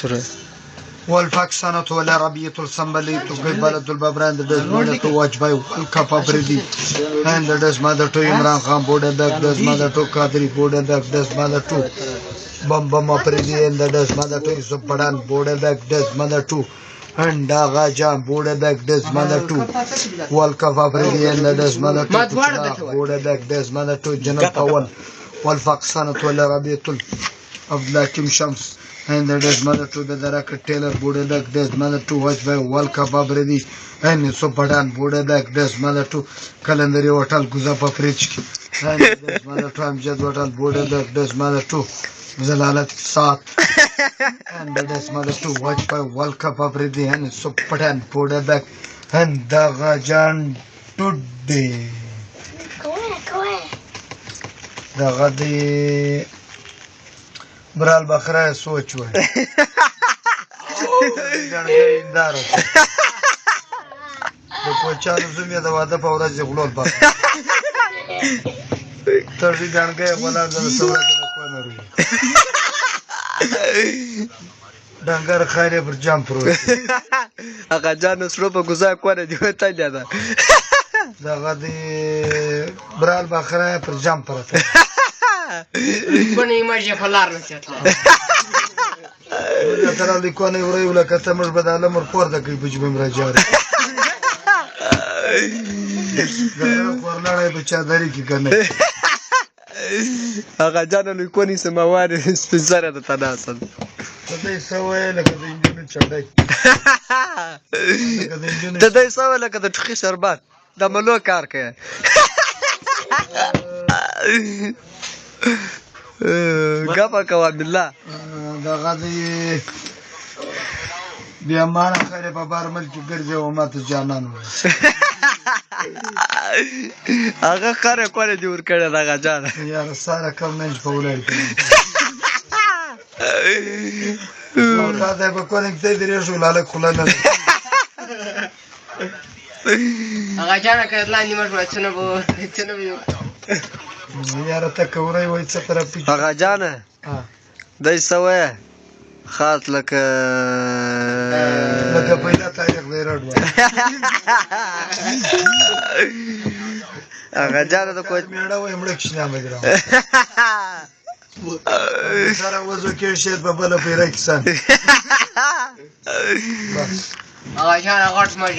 سوره والفاكسانة والعربية الصنبلية قبالة البابران does mother to watch by Kappa Brady and does mother to Imran Khan Bodeback does mother to Kadri Bodeback does mother to Bambama Brady and does mother to Yusuf Padan Bodeback does mother to and Daga Jam Bodeback does mother to Walkafa Brady and does mother to Bodeback does mother to Janal Powell والفاكسانة والعربية عبد الحكيم شمس and that is mother to the Daraka Taylor Budedak, there's mother to watch by Walka Babredi, and Sopadan Budedak, there's mother to Kalandari Hotel Guzapa Prichki, and there's mother to Amjad Hotel Budedak, there's mother to Zalalat Sat, and that is mother to watch by Walka Babredi, and Sopadan Budedak, and Dagajan today. Dagadi. برال بخره سوچ وای دارو د کوچانو زمي د واده په ورځ غلول با تر دې ګڼګې ولا د سوره کو نه وي ډنګر خیره پر جام پروت هغه جان سره په گزا کو نه دی وته دا دغه دی برال بخره پر جام پروت Bună imagine pe larnă ți-atla. Da tara licoane vrei la că tămăș badală mor porda că-i buci bim rajare. Da pornara e bucea dari ki गर्ने. هغه جان licoane se maware spensarea de tanasal. Tădai săوای لکه د انجن چړای. تدای سوای لکه د ټخي شربات. د ملو کار کوي. غابا کوا بالله دا غادي بیا ما نه خیره په بار ملک ګرځي او ماته جانان و هغه خره کوله جوړ کړه دا جان یار ساره کم نه په ولای دا د په کولنګ ته درې شو لاله کولنه هغه جانا که لاندې مړ څنګه به یاره ته کورای وای څه طرف هغه جان دای سوې خاص لکه پیدا تاریخ دی راډو هغه جان د کوچ میړه وای مړ کښنه مې ګرام سره وځو کې شه په بل پیرا کسان هغه جانا غټ مړ